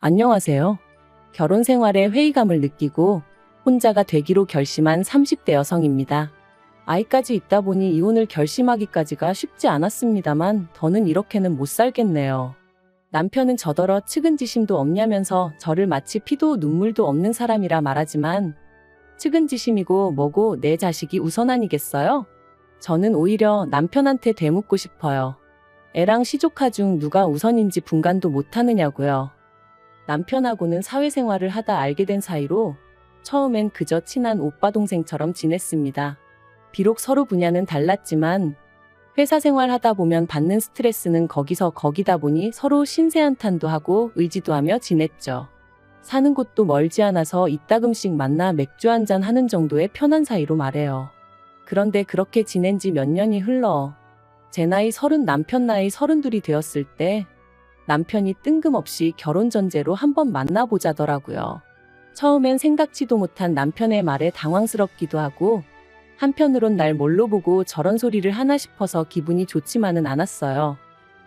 안녕하세요. 결혼 생활에 회의감을 느끼고 혼자가 되기로 결심한 30대 여성입니다. 아이까지 있다 보니 이혼을 결심하기까지가 쉽지 않았습니다만 더는 이렇게는 못 살겠네요. 남편은 저더러 측은지심도 없냐면서 저를 마치 피도 눈물도 없는 사람이라 말하지만 측은지심이고 뭐고 내 자식이 우선 아니겠어요? 저는 오히려 남편한테 되묻고 싶어요. 애랑 시조카 중 누가 우선인지 분간도 못하느냐고요. 남편하고는 사회생활을 하다 알게 된 사이로 처음엔 그저 친한 오빠 동생처럼 지냈습니다. 비록 서로 분야는 달랐지만 회사 생활 하다 보면 받는 스트레스는 거기서 거기다 보니 서로 신세한탄도 하고 의지도 하며 지냈죠. 사는 곳도 멀지 않아서 이따금씩 만나 맥주 한잔 하는 정도의 편한 사이로 말해요. 그런데 그렇게 지낸 지 몇 년이 흘러 제 나이 30, 남편 나이 32이 되었을 때 남편이 뜬금없이 결혼 전제로 한번 만나보자더라고요. 처음엔 생각지도 못한 남편의 말에 당황스럽기도 하고 한편으론 날 뭘로 보고 저런 소리를 하나 싶어서 기분이 좋지만은 않았어요.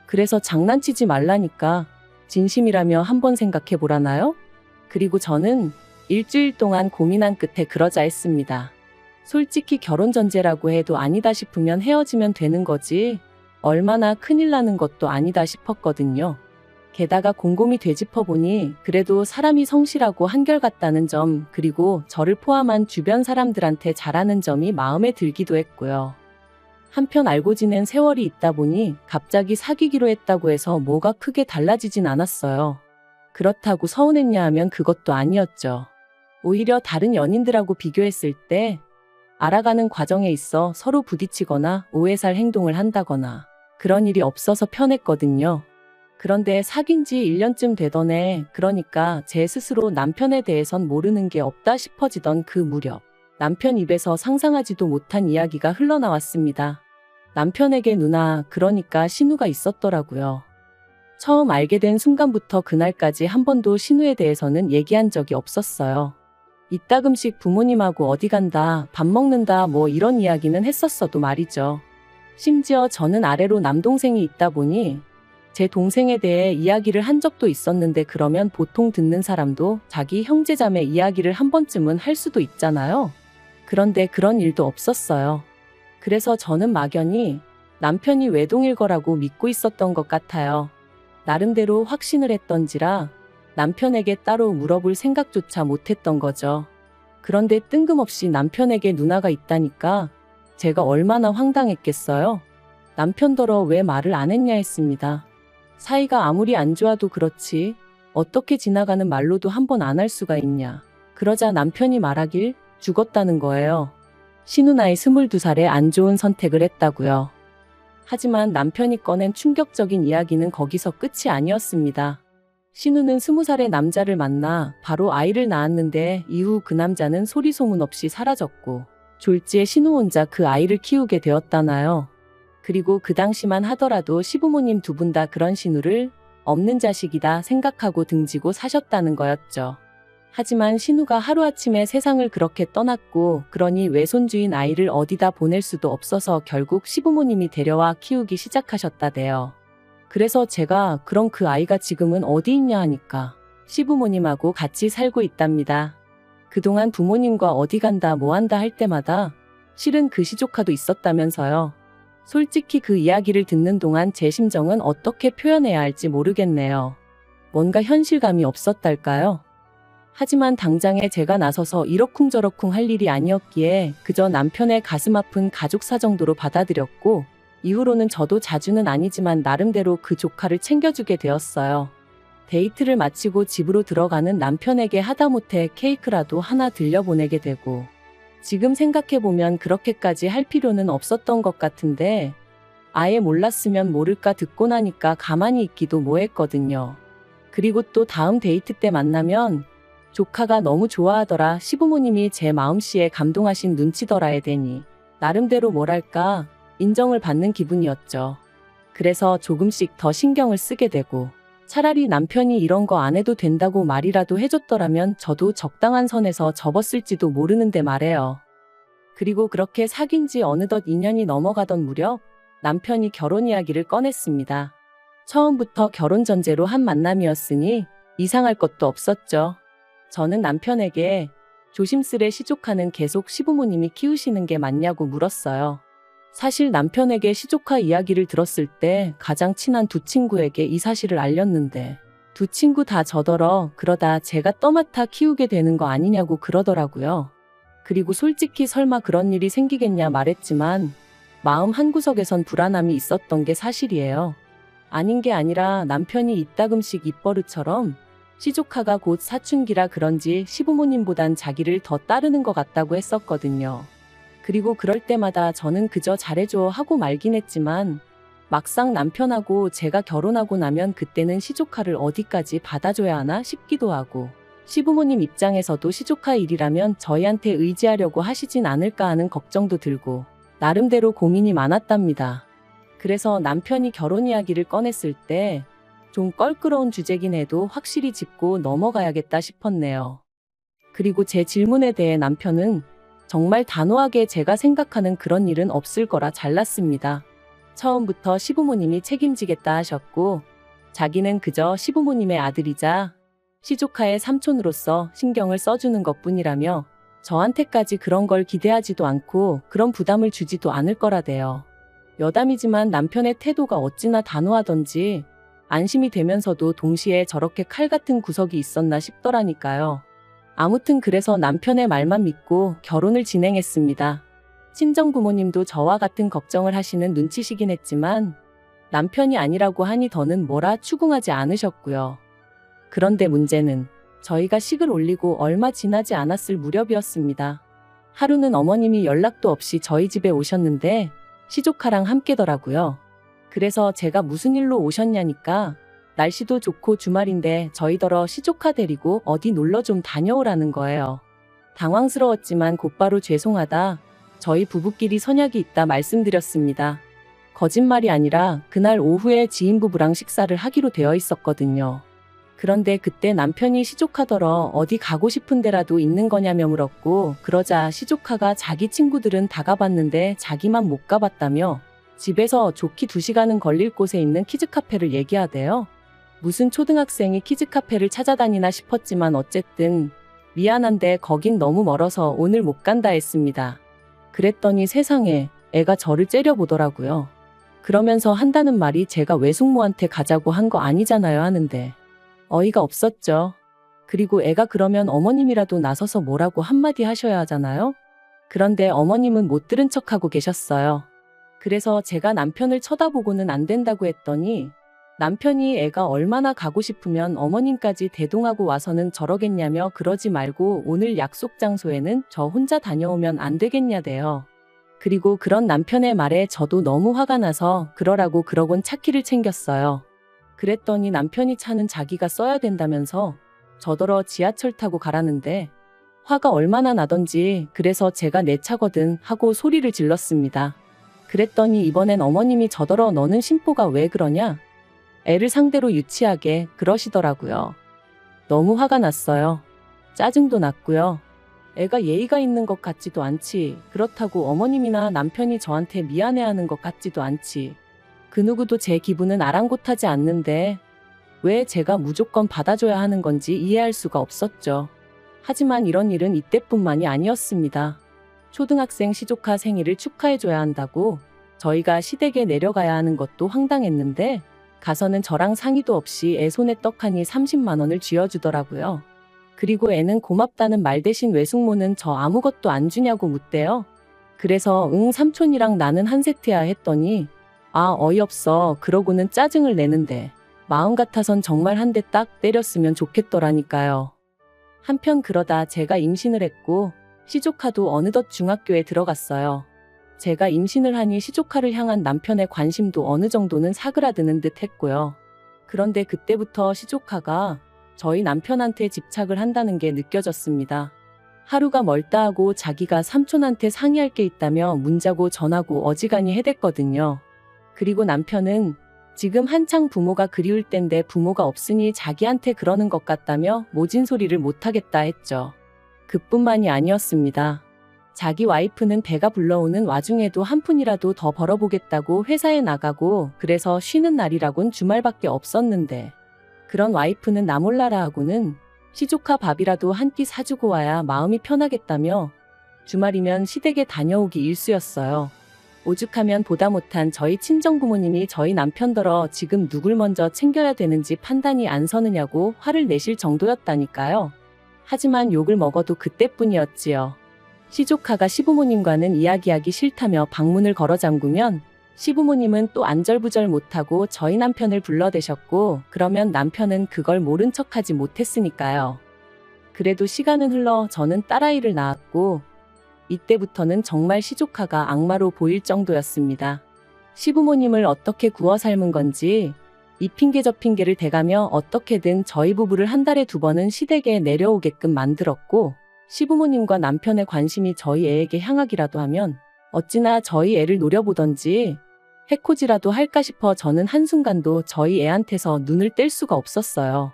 그래서 장난치지 말라니까 진심이라며 한번 생각해보라나요? 그리고 저는 일주일 동안 고민한 끝에 그러자 했습니다. 솔직히 결혼 전제라고 해도 아니다 싶으면 헤어지면 되는 거지 얼마나 큰일 나는 것도 아니다 싶었거든요. 게다가 곰곰이 되짚어보니 그래도 사람이 성실하고 한결같다는 점, 그리고 저를 포함한 주변 사람들한테 잘하는 점이 마음에 들기도 했고요. 한편 알고 지낸 세월이 있다 보니 갑자기 사귀기로 했다고 해서 뭐가 크게 달라지진 않았어요. 그렇다고 서운했냐 하면 그것도 아니었죠. 오히려 다른 연인들하고 비교했을 때 알아가는 과정에 있어 서로 부딪히거나 오해 살 행동을 한다거나 그런 일이 없어서 편했거든요. 그런데 사귄 지 1년쯤 되던 해, 그러니까 제 스스로 남편에 대해선 모르는 게 없다 싶어지던 그 무렵, 남편 입에서 상상하지도 못한 이야기가 흘러나왔습니다. 남편에게 누나, 그러니까 신우가 있었더라고요. 처음 알게 된 순간부터 그날까지 한 번도 신우에 대해서는 얘기한 적이 없었어요. 이따금씩 부모님하고 어디 간다, 밥 먹는다 뭐 이런 이야기는 했었어도 말이죠. 심지어 저는 아래로 남동생이 있다 보니 제 동생에 대해 이야기를 한 적도 있었는데 그러면 보통 듣는 사람도 자기 형제자매 이야기를 한 번쯤은 할 수도 있잖아요. 그런데 그런 일도 없었어요. 그래서 저는 막연히 남편이 외동일 거라고 믿고 있었던 것 같아요. 나름대로 확신을 했던지라 남편에게 따로 물어볼 생각조차 못했던 거죠. 그런데 뜬금없이 남편에게 누나가 있다니까 제가 얼마나 황당했겠어요. 남편더러 왜 말을 안 했냐 했습니다. 사이가 아무리 안 좋아도 그렇지 어떻게 지나가는 말로도 한 번 안 할 수가 있냐. 그러자 남편이 말하길 죽었다는 거예요. 신우 나이 22살에 안 좋은 선택을 했다고요. 하지만 남편이 꺼낸 충격적인 이야기는 거기서 끝이 아니었습니다. 신우는 20살의 남자를 만나 바로 아이를 낳았는데 이후 그 남자는 소리 소문 없이 사라졌고 졸지에 신우 혼자 그 아이를 키우게 되었다나요. 그리고 그 당시만 하더라도 시부모님 두 분 다 그런 신우를 없는 자식이다 생각하고 등지고 사셨다는 거였죠. 하지만 신우가 하루아침에 세상을 그렇게 떠났고 그러니 외손주인 아이를 어디다 보낼 수도 없어서 결국 시부모님이 데려와 키우기 시작하셨다대요. 그래서 제가 그럼 그 아이가 지금은 어디 있냐 하니까 시부모님하고 같이 살고 있답니다. 그동안 부모님과 어디 간다 뭐 한다 할 때마다 실은 그 시조카도 있었다면서요. 솔직히 그 이야기를 듣는 동안 제 심정은 어떻게 표현해야 할지 모르겠네요. 뭔가 현실감이 없었달까요? 하지만 당장에 제가 나서서 이러쿵저러쿵 할 일이 아니었기에 그저 남편의 가슴 아픈 가족사 정도로 받아들였고 이후로는 저도 자주는 아니지만 나름대로 그 조카를 챙겨주게 되었어요. 데이트를 마치고 집으로 들어가는 남편에게 하다못해 케이크라도 하나 들려보내게 되고 지금 생각해보면 그렇게까지 할 필요는 없었던 것 같은데 아예 몰랐으면 모를까 듣고 나니까 가만히 있기도 뭐했거든요. 그리고 또 다음 데이트 때 만나면 조카가 너무 좋아하더라, 시부모님이 제 마음씨에 감동하신 눈치더라에 되니 나름대로 뭐랄까 인정을 받는 기분이었죠. 그래서 조금씩 더 신경을 쓰게 되고 차라리 남편이 이런 거 안 해도 된다고 말이라도 해줬더라면 저도 적당한 선에서 접었을지도 모르는데 말해요. 그리고 그렇게 사귄 지 어느덧 2년이 넘어가던 무렵 남편이 결혼 이야기를 꺼냈습니다. 처음부터 결혼 전제로 한 만남이었으니 이상할 것도 없었죠. 저는 남편에게 조심스레 시조카는 계속 시부모님이 키우시는 게 맞냐고 물었어요. 사실 남편에게 시조카 이야기를 들었을 때 가장 친한 두 친구에게 이 사실을 알렸는데 두 친구 다 저더러 그러다 제가 떠맡아 키우게 되는 거 아니냐고 그러더라고요. 그리고 솔직히 설마 그런 일이 생기겠냐 말했지만 마음 한구석에선 불안함이 있었던 게 사실이에요. 아닌 게 아니라 남편이 이따금씩 입버릇처럼 시조카가 곧 사춘기라 그런지 시부모님보단 자기를 더 따르는 것 같다고 했었거든요. 그리고 그럴 때마다 저는 그저 잘해줘 하고 말긴 했지만 막상 남편하고 제가 결혼하고 나면 그때는 시조카를 어디까지 받아줘야 하나 싶기도 하고 시부모님 입장에서도 시조카 일이라면 저희한테 의지하려고 하시진 않을까 하는 걱정도 들고 나름대로 고민이 많았답니다. 그래서 남편이 결혼 이야기를 꺼냈을 때 좀 껄끄러운 주제긴 해도 확실히 짚고 넘어가야겠다 싶었네요. 그리고 제 질문에 대해 남편은 정말 단호하게 제가 생각하는 그런 일은 없을 거라 잘랐습니다. 처음부터 시부모님이 책임지겠다 하셨고 자기는 그저 시부모님의 아들이자 시조카의 삼촌으로서 신경을 써주는 것뿐이라며 저한테까지 그런 걸 기대하지도 않고 그런 부담을 주지도 않을 거라대요. 여담이지만 남편의 태도가 어찌나 단호하던지 안심이 되면서도 동시에 저렇게 칼 같은 구석이 있었나 싶더라니까요. 아무튼 그래서 남편의 말만 믿고 결혼을 진행했습니다. 친정부모님도 저와 같은 걱정을 하시는 눈치시긴 했지만 남편이 아니라고 하니 더는 뭐라 추궁하지 않으셨고요. 그런데 문제는 저희가 식을 올리고 얼마 지나지 않았을 무렵이었습니다. 하루는 어머님이 연락도 없이 저희 집에 오셨는데 시조카랑 함께더라고요. 그래서 제가 무슨 일로 오셨냐니까 날씨도 좋고 주말인데 저희더러 시조카 데리고 어디 놀러 좀 다녀오라는 거예요. 당황스러웠지만 곧바로 죄송하다. 저희 부부끼리 선약이 있다 말씀드렸습니다. 거짓말이 아니라 그날 오후에 지인 부부랑 식사를 하기로 되어 있었거든요. 그런데 그때 남편이 시조카더러 어디 가고 싶은 데라도 있는 거냐며 물었고 그러자 시조카가 자기 친구들은 다 가봤는데 자기만 못 가봤다며 집에서 좋게 2시간은 걸릴 곳에 있는 키즈카페를 얘기하대요. 무슨 초등학생이 키즈카페를 찾아다니나 싶었지만 어쨌든 미안한데 거긴 너무 멀어서 오늘 못 간다 했습니다. 그랬더니 세상에 애가 저를 째려보더라고요. 그러면서 한다는 말이 제가 외숙모한테 가자고 한 거 아니잖아요 하는데 어이가 없었죠. 그리고 애가 그러면 어머님이라도 나서서 뭐라고 한마디 하셔야 하잖아요. 그런데 어머님은 못 들은 척하고 계셨어요. 그래서 제가 남편을 쳐다보고는 안 된다고 했더니 남편이 애가 얼마나 가고 싶으면 어머님까지 대동하고 와서는 저러겠냐며 그러지 말고 오늘 약속 장소에는 저 혼자 다녀오면 안 되겠냐대요. 그리고 그런 남편의 말에 저도 너무 화가 나서 그러라고 그러곤 차키를 챙겼어요. 그랬더니 남편이 차는 자기가 써야 된다면서 저더러 지하철 타고 가라는데 화가 얼마나 나던지 그래서 제가 내 차거든 하고 소리를 질렀습니다. 그랬더니 이번엔 어머님이 저더러 너는 심보가 왜 그러냐? 애를 상대로 유치하게 그러시더라고요. 너무 화가 났어요. 짜증도 났고요. 애가 예의가 있는 것 같지도 않지. 그렇다고 어머님이나 남편이 저한테 미안해하는 것 같지도 않지. 그 누구도 제 기분은 아랑곳하지 않는데 왜 제가 무조건 받아줘야 하는 건지 이해할 수가 없었죠. 하지만 이런 일은 이때뿐만이 아니었습니다. 초등학생 시조카 생일을 축하해줘야 한다고 저희가 시댁에 내려가야 하는 것도 황당했는데 가서는 저랑 상의도 없이 애 손에 떡하니 30만 원을 쥐어주더라고요. 그리고 애는 고맙다는 말 대신 외숙모는 저 아무것도 안 주냐고 묻대요. 그래서 응 삼촌이랑 나는 한 세트야 했더니 아 어이없어 그러고는 짜증을 내는데 마음 같아선 정말 한 대 딱 때렸으면 좋겠더라니까요. 한편 그러다 제가 임신을 했고 시조카도 어느덧 중학교에 들어갔어요. 제가 임신을 하니 시조카를 향한 남편의 관심도 어느 정도는 사그라드는 듯 했고요. 그런데 그때부터 시조카가 저희 남편한테 집착을 한다는 게 느껴졌습니다. 하루가 멀다 하고 자기가 삼촌한테 상의할 게 있다며 문자고 전화고 어지간히 해댔거든요. 그리고 남편은 지금 한창 부모가 그리울 땐데 부모가 없으니 자기한테 그러는 것 같다며 모진 소리를 못하겠다 했죠. 그뿐만이 아니었습니다. 자기 와이프는 배가 불러오는 와중에도 한 푼이라도 더 벌어보겠다고 회사에 나가고 그래서 쉬는 날이라곤 주말밖에 없었는데 그런 와이프는 나 몰라라 하고는 시조카 밥이라도 한 끼 사주고 와야 마음이 편하겠다며 주말이면 시댁에 다녀오기 일쑤였어요. 오죽하면 보다 못한 저희 친정부모님이 저희 남편더러 지금 누굴 먼저 챙겨야 되는지 판단이 안 서느냐고 화를 내실 정도였다니까요. 하지만 욕을 먹어도 그때뿐이었지요. 시조카가 시부모님과는 이야기하기 싫다며 방문을 걸어 잠그면 시부모님은 또 안절부절 못하고 저희 남편을 불러대셨고, 그러면 남편은 그걸 모른 척하지 못했으니까요. 그래도 시간은 흘러 저는 딸아이를 낳았고 이때부터는 정말 시조카가 악마로 보일 정도였습니다. 시부모님을 어떻게 구워 삶은 건지 이 핑계 저 핑계를 대가며 어떻게든 저희 부부를 한 달에 2번은 시댁에 내려오게끔 만들었고, 시부모님과 남편의 관심이 저희 애에게 향하기라도 하면 어찌나 저희 애를 노려보던지 해코지라도 할까 싶어 저는 한순간도 저희 애한테서 눈을 뗄 수가 없었어요.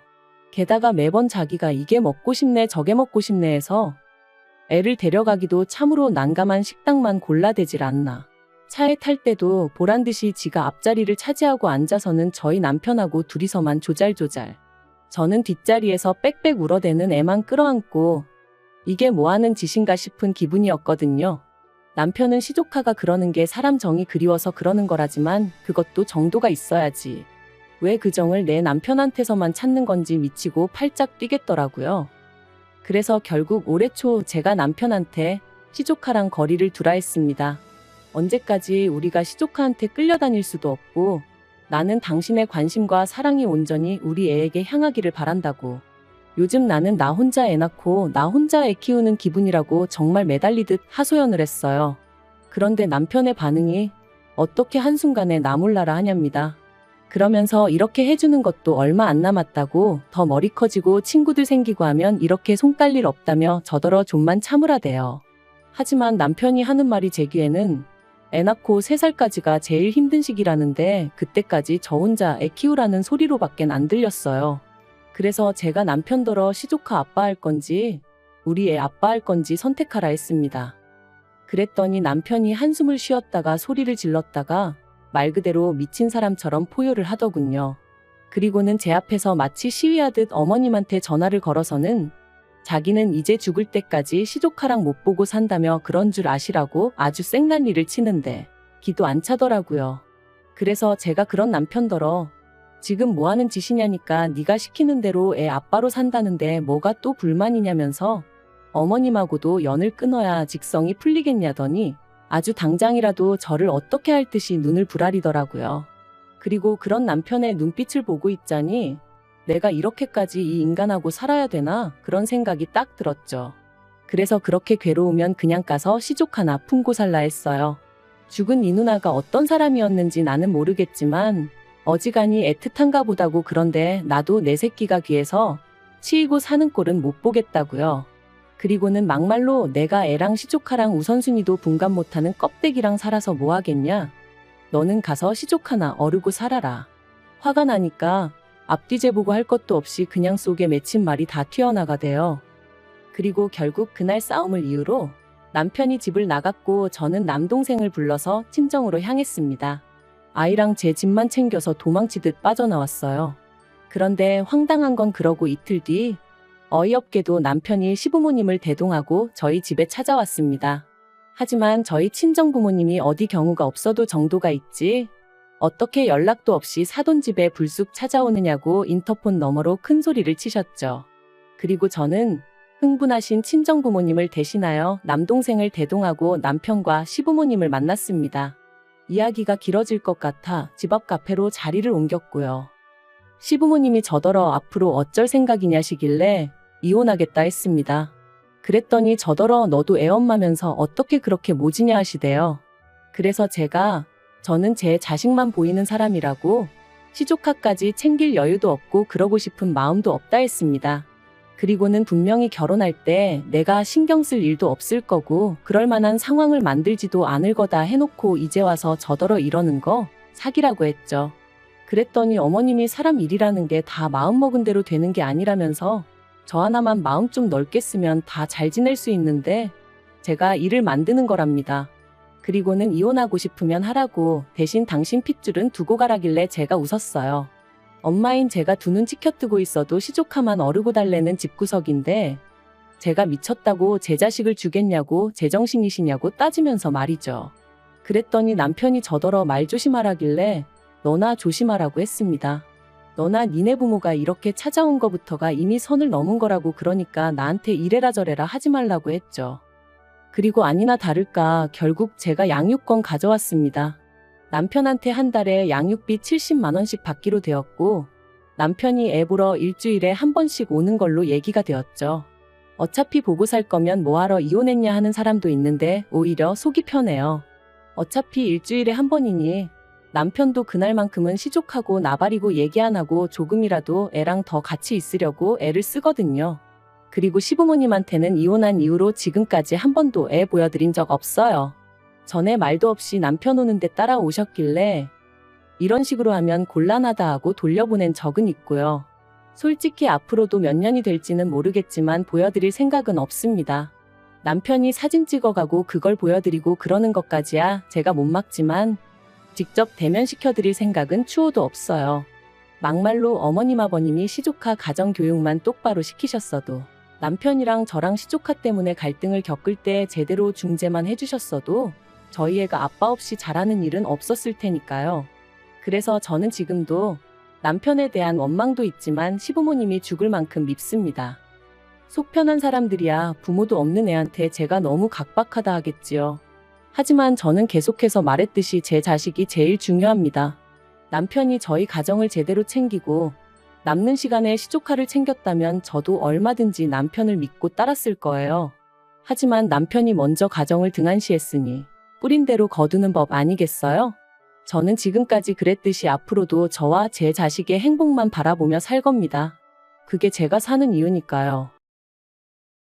게다가 매번 자기가 이게 먹고 싶네 저게 먹고 싶네 해서 애를 데려가기도 참으로 난감한 식당만 골라대질 않나. 차에 탈 때도 보란듯이 지가 앞자리를 차지하고 앉아서는 저희 남편하고 둘이서만 조잘조잘. 저는 뒷자리에서 빽빽 울어대는 애만 끌어안고 이게 뭐하는 짓인가 싶은 기분이었거든요. 남편은 시조카가 그러는 게 사람 정이 그리워서 그러는 거라지만 그것도 정도가 있어야지. 왜 그 정을 내 남편한테서만 찾는 건지 미치고 팔짝 뛰겠더라고요. 그래서 결국 올해 초 제가 남편한테 시조카랑 거리를 두라 했습니다. 언제까지 우리가 시조카한테 끌려다닐 수도 없고 나는 당신의 관심과 사랑이 온전히 우리 애에게 향하기를 바란다고. 요즘 나는 나 혼자 애 낳고 나 혼자 애 키우는 기분이라고 정말 매달리듯 하소연을 했어요. 그런데 남편의 반응이 어떻게 한순간에 나 몰라라 하냐입니다. 그러면서 이렇게 해주는 것도 얼마 안 남았다고, 더 머리 커지고 친구들 생기고 하면 이렇게 손 깔 일 없다며 저더러 좀만 참으라대요. 하지만 남편이 하는 말이 제 귀에는 애 낳고 3살까지가 제일 힘든 시기라는데 그때까지 저 혼자 애 키우라는 소리로밖엔 안 들렸어요. 그래서 제가 남편더러 시조카 아빠 할 건지 우리 애 아빠 할 건지 선택하라 했습니다. 그랬더니 남편이 한숨을 쉬었다가 소리를 질렀다가 말 그대로 미친 사람처럼 포효를 하더군요. 그리고는 제 앞에서 마치 시위하듯 어머님한테 전화를 걸어서는 자기는 이제 죽을 때까지 시조카랑 못 보고 산다며 그런 줄 아시라고 아주 쌩난리를 치는데 기도 안 차더라고요. 그래서 제가 그런 남편더러 지금 뭐하는 짓이냐니까 네가 시키는 대로 애 아빠로 산다는데 뭐가 또 불만이냐면서 어머님하고도 연을 끊어야 직성이 풀리겠냐더니 아주 당장이라도 저를 어떻게 할 듯이 눈을 부라리더라고요. 그리고 그런 남편의 눈빛을 보고 있자니 내가 이렇게까지 이 인간하고 살아야 되나 그런 생각이 딱 들었죠. 그래서 그렇게 괴로우면 그냥 가서 시조카나 품고 살라 했어요. 죽은 이 누나가 어떤 사람이었는지 나는 모르겠지만 어지간히 애틋한가 보다고. 그런데 나도 내 새끼가 귀해서 치이고 사는 꼴은 못 보겠다고요. 그리고는 막말로 내가 애랑 시조카랑 우선순위도 분간 못하는 껍데기랑 살아서 뭐하겠냐. 너는 가서 시조카나 어르고 살아라. 화가 나니까 앞뒤 재보고 할 것도 없이 그냥 속에 맺힌 말이 다 튀어나가대요. 그리고 결국 그날 싸움을 이유로 남편이 집을 나갔고 저는 남동생을 불러서 친정으로 향했습니다. 아이랑 제 집만 챙겨서 도망치듯 빠져나왔어요. 그런데 황당한 건 그러고 이틀 뒤 어이없게도 남편이 시부모님을 대동하고 저희 집에 찾아왔습니다. 하지만 저희 친정부모님이 어디 경우가 없어도 정도가 있지 어떻게 연락도 없이 사돈 집에 불쑥 찾아오느냐고 인터폰 너머로 큰 소리를 치셨죠. 그리고 저는 흥분하신 친정부모님을 대신하여 남동생을 대동하고 남편과 시부모님을 만났습니다. 이야기가 길어질 것 같아 집 앞 카페로 자리를 옮겼고요. 시부모님이 저더러 앞으로 어쩔 생각이냐시길래 이혼하겠다 했습니다. 그랬더니 저더러 너도 애엄마면서 어떻게 그렇게 모지냐 하시대요. 그래서 저는 제 자식만 보이는 사람이라고 시조카까지 챙길 여유도 없고 그러고 싶은 마음도 없다 했습니다. 그리고는 분명히 결혼할 때 내가 신경 쓸 일도 없을 거고 그럴 만한 상황을 만들지도 않을 거다 해놓고 이제 와서 저더러 이러는 거 사기라고 했죠. 그랬더니 어머님이 사람 일이라는 게 다 마음먹은 대로 되는 게 아니라면서 저 하나만 마음 좀 넓게 쓰면 다 잘 지낼 수 있는데 제가 일을 만드는 거랍니다. 그리고는 이혼하고 싶으면 하라고 대신 당신 핏줄은 두고 가라길래 제가 웃었어요. 엄마인 제가 두 눈 치켜뜨고 있어도 시조카만 어르고 달래는 집구석인데 제가 미쳤다고 제 자식을 주겠냐고 제정신이시냐고 따지면서 말이죠. 그랬더니 남편이 저더러 말 조심하라길래 너나 조심하라고 했습니다. 너나 니네 부모가 이렇게 찾아온 거부터가 이미 선을 넘은 거라고 그러니까 나한테 이래라 저래라 하지 말라고 했죠. 그리고 아니나 다를까 결국 제가 양육권 가져왔습니다. 남편한테 한 달에 양육비 70만 원씩 받기로 되었고 남편이 애 보러 일주일에 한 번씩 오는 걸로 얘기가 되었죠. 어차피 보고 살 거면 뭐하러 이혼했냐 하는 사람도 있는데 오히려 속이 편해요. 어차피 일주일에 한 번이니 남편도 그날만큼은 시족하고 나발이고 얘기 안 하고 조금이라도 애랑 더 같이 있으려고 애를 쓰거든요. 그리고 시부모님한테는 이혼한 이후로 지금까지 한 번도 애 보여드린 적 없어요. 전에 말도 없이 남편 오는데 따라오셨길래 이런 식으로 하면 곤란하다 하고 돌려보낸 적은 있고요. 솔직히 앞으로도 몇 년이 될지는 모르겠지만 보여드릴 생각은 없습니다. 남편이 사진 찍어가고 그걸 보여드리고 그러는 것까지야 제가 못 막지만 직접 대면시켜드릴 생각은 추호도 없어요. 막말로 어머님 아버님이 시조카 가정교육만 똑바로 시키셨어도 남편이랑 저랑 시조카 때문에 갈등을 겪을 때 제대로 중재만 해주셨어도 저희 애가 아빠 없이 자라는 일은 없었을 테니까요. 그래서 저는 지금도 남편에 대한 원망도 있지만 시부모님이 죽을 만큼 밉습니다. 속 편한 사람들이야 부모도 없는 애한테 제가 너무 각박하다 하겠지요. 하지만 저는 계속해서 말했듯이 제 자식이 제일 중요합니다. 남편이 저희 가정을 제대로 챙기고 남는 시간에 시조카를 챙겼다면 저도 얼마든지 남편을 믿고 따랐을 거예요. 하지만 남편이 먼저 가정을 등한시했으니 뿌린 대로 거두는 법 아니겠어요? 저는 지금까지 그랬듯이 앞으로도 저와 제 자식의 행복만 바라보며 살 겁니다. 그게 제가 사는 이유니까요.